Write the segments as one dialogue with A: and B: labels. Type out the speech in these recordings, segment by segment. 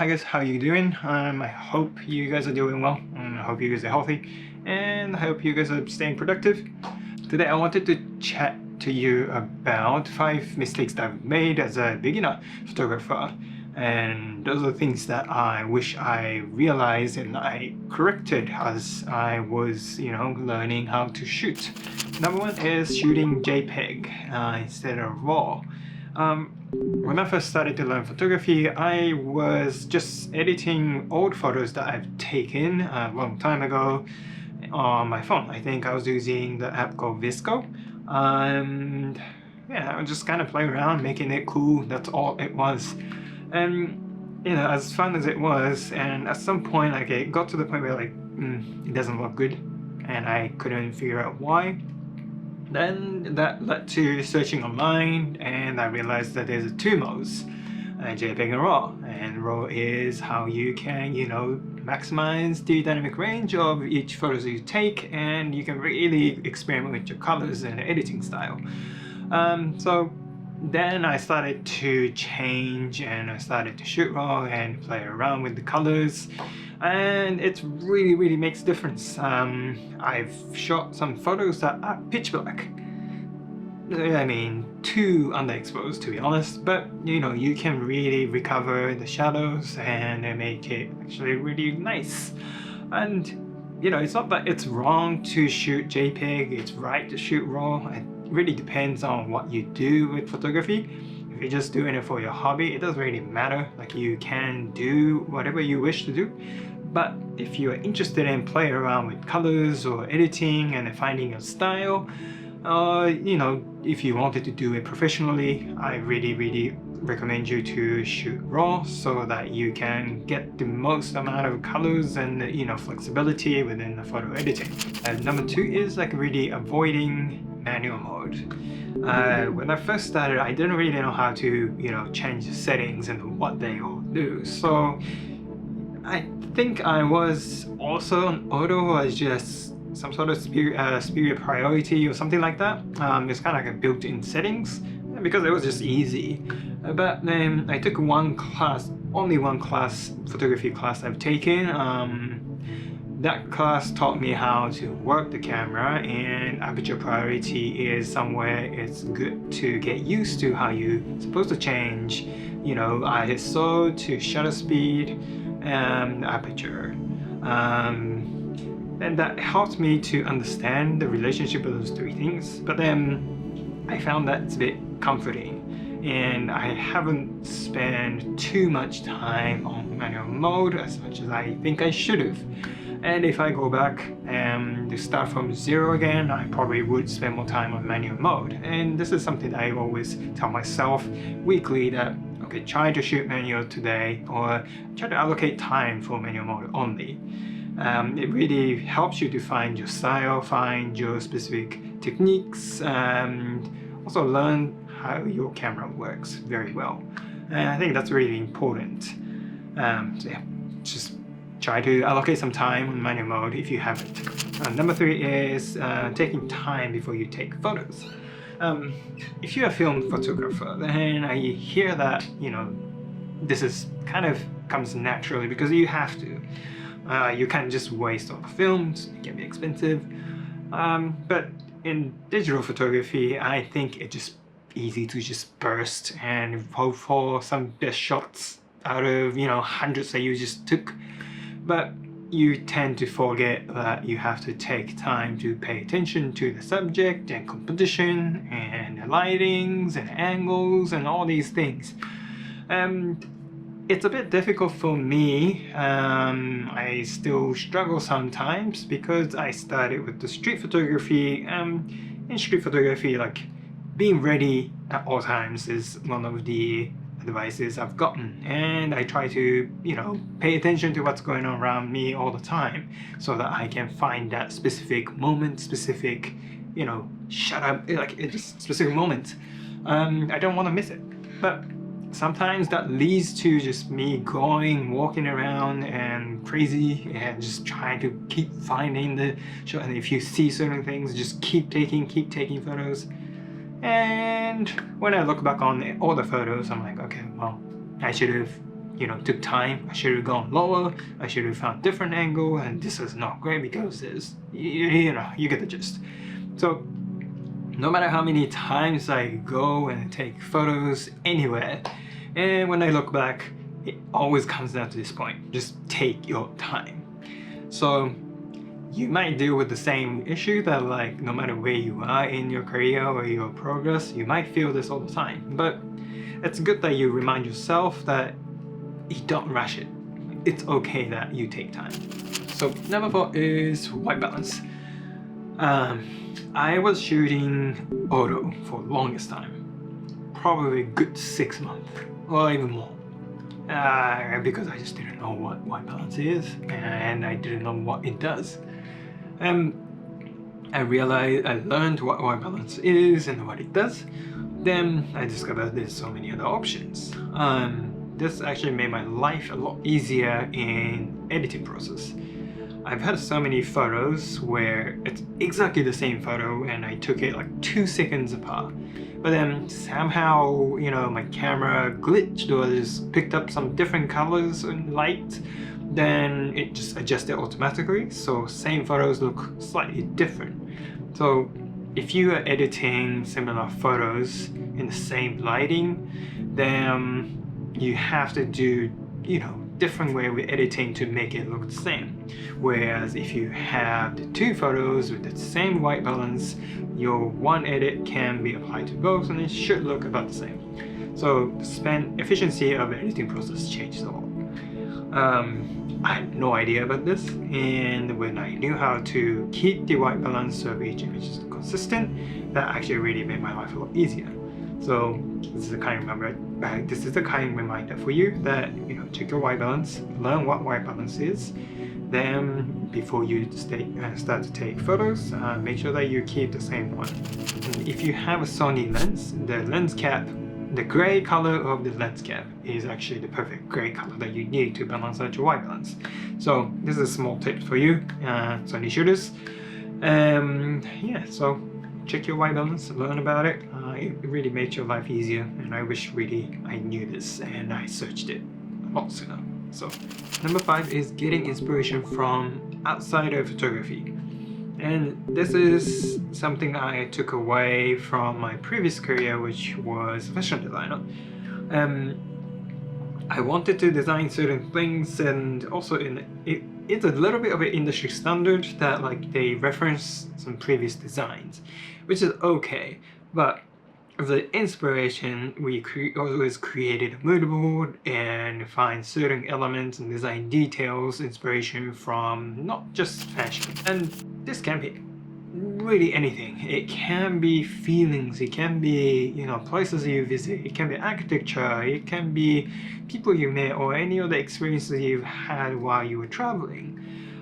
A: hi guys, how you doing? I hope you guys are doing well, and I hope you guys are healthy, and I hope you guys are staying productive. Today I wanted to chat to you about 5 mistakes that I've made as a beginner photographer, and those are things that I wish I realized and I corrected as I was, learning how to shoot. Number one is shooting JPEG instead of RAW. When I first started to learn photography, I was just editing old photos that I've taken a long time ago on my phone. I think I was using the app called Visco, and yeah, I was just kind of playing around, making it cool. That's all it was. And as fun as it was, and at some point, like, it got to the point where it doesn't look good, and I couldn't figure out why. Then that led to searching online, and I realized that there's two modes, JPEG and RAW. And RAW is how you can, maximize the dynamic range of each photos you take, and you can really experiment with your colors and editing style. So then I started to change, and I started to shoot RAW and play around with the colors, and it really makes a difference. I've shot some photos that are pitch black. I mean, too underexposed, to be honest, but you can really recover the shadows and make it actually really nice. And it's not that it's wrong to shoot JPEG, it's right to shoot RAW. It really depends on what you do with photography. If you're just doing it for your hobby, it doesn't really matter. Like, you can do whatever you wish to do. But if you're interested in playing around with colors or editing and finding your style, if you wanted to do it professionally, I really recommend you to shoot RAW so that you can get the most amount of colors and flexibility within the photo editing. And number two is really avoiding manual mode. When I first started, I didn't really know how to change the settings and what they all do. So I think I was also on auto as just some sort of spirit priority or something like that. It's kind of like a built-in settings because it was just easy. But then I took only one class, photography class I've taken. That class taught me how to work the camera, and aperture priority is somewhere it's good to get used to how you're supposed to change, ISO to shutter speed and aperture. And that helped me to understand the relationship of those three things. But then I found that it's a bit comforting, and I haven't spent too much time on manual mode as much as I think I should have. And if I go back and to start from zero again, I probably would spend more time on manual mode. And this is something I always tell myself weekly, that okay, try to shoot manual today, or try to allocate time for manual mode only. It really helps you to find your style, find your specific techniques, and also learn how your camera works very well. And I think that's really important. So yeah, just try to allocate some time on manual mode if you haven't. Number three is taking time before you take photos. If you're a film photographer, then I hear that this is kind of comes naturally because you have to. You can't just waste all the films, it can be expensive. But in digital photography, I think it's just easy to just burst and hope for some best shots out of hundreds that you just took. But you tend to forget that you have to take time to pay attention to the subject and composition and the lightings and angles and all these things. It's a bit difficult for me. I still struggle sometimes because I started with the street photography. In street photography, like, being ready at all times is one of the advices I've gotten, and I try to pay attention to what's going on around me all the time so that I can find that specific moment, specific shut up, like it's just specific moment. I don't want to miss it, but sometimes that leads to just me walking around and crazy and just trying to keep finding the shot. And if you see certain things, just keep taking photos. And when I look back on all the photos, I'm like, okay, well, I should have took time. I should have gone lower. I should have found different angle, and this is not great because there's, you get the gist. So no matter how many times I go and take photos anywhere, and when I look back, it always comes down to this point: just take your time. So you might deal with the same issue that, like, no matter where you are in your career or your progress, you might feel this all the time. But it's good that you remind yourself that you don't rush it. It's okay that you take time. So number 4 is white balance. I was shooting auto for the longest time, probably a good 6 months or even more, because I just didn't know what white balance is and I didn't know what it does. I learned what white balance is and what it does. Then I discovered there's so many other options. This actually made my life a lot easier in editing process. I've had so many photos where it's exactly the same photo and I took it like 2 seconds apart. But then somehow, my camera glitched or just picked up some different colors and light. Then it just adjusted automatically, so same photos look slightly different. So if you are editing similar photos in the same lighting, then you have to do, different way with editing to make it look the same. Whereas if you have the 2 photos with the same white balance, your one edit can be applied to both and it should look about the same. So the efficiency of the editing process changed a lot. I had no idea about this, and when I knew how to keep the white balance of each image consistent, that actually really made my life a lot easier. So this is a kind reminder for you that check your white balance, learn what white balance is. Then before you start to take photos, make sure that you keep the same one. And if you have a Sony lens, the lens cap, the gray color of the lens cap is actually the perfect gray color that you need to balance out your white balance. So this is a small tip for you, Sony shooters. So check your white balance, learn about it. It really makes your life easier, and I wish really I knew this and I searched it a lot sooner. So number 5 is getting inspiration from outside of photography. And this is something I took away from my previous career, which was fashion designer. I wanted to design certain things, and also it's a little bit of an industry standard that they reference some previous designs, which is okay. But the inspiration, we always created a mood board and find certain elements and design details, inspiration from not just fashion. And this can be really anything. It can be feelings, it can be places you visit, it can be architecture, it can be people you met, or any other experiences you've had while you were traveling.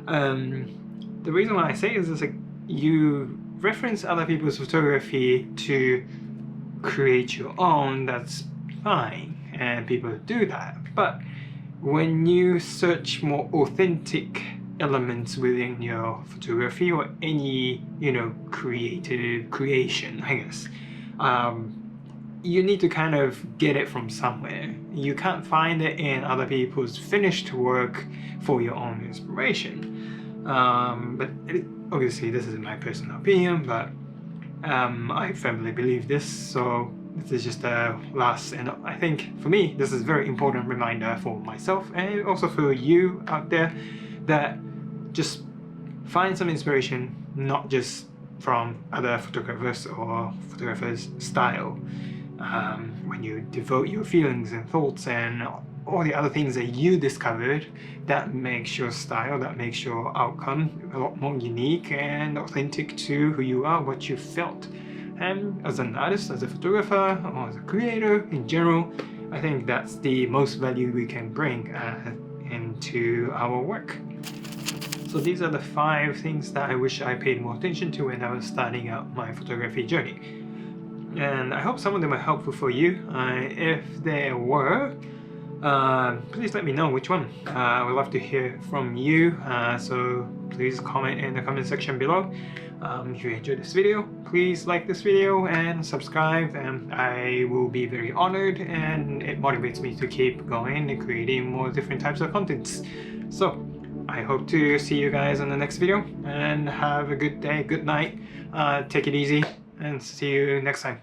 A: The reason why I say is you reference other people's photography to create your own, that's fine, and people do that. But when you search more authentic elements within your photography or any creative creation, I guess, you need to kind of get it from somewhere. You can't find it in other people's finished work for your own inspiration. But obviously this is my personal opinion, but I firmly believe this, so this is just a last, and I think for me this is a very important reminder for myself and also for you out there, that just find some inspiration, not just from other photographers or photographers' style. When you devote your feelings and thoughts and all the other things that you discovered, that makes your style, that makes your outcome a lot more unique and authentic to who you are, what you felt. And as an artist, as a photographer, or as a creator in general, I think that's the most value we can bring into our work. So these are the 5 things that I wish I paid more attention to when I was starting out my photography journey. And I hope some of them are helpful for you. If there were, please let me know which one. I would love to hear from you, so please comment in the comment section below. If you enjoyed this video, please like this video and subscribe, and I will be very honored, and it motivates me to keep going and creating more different types of contents. So I hope to see you guys in the next video, and have a good day, good night, take it easy, and see you next time.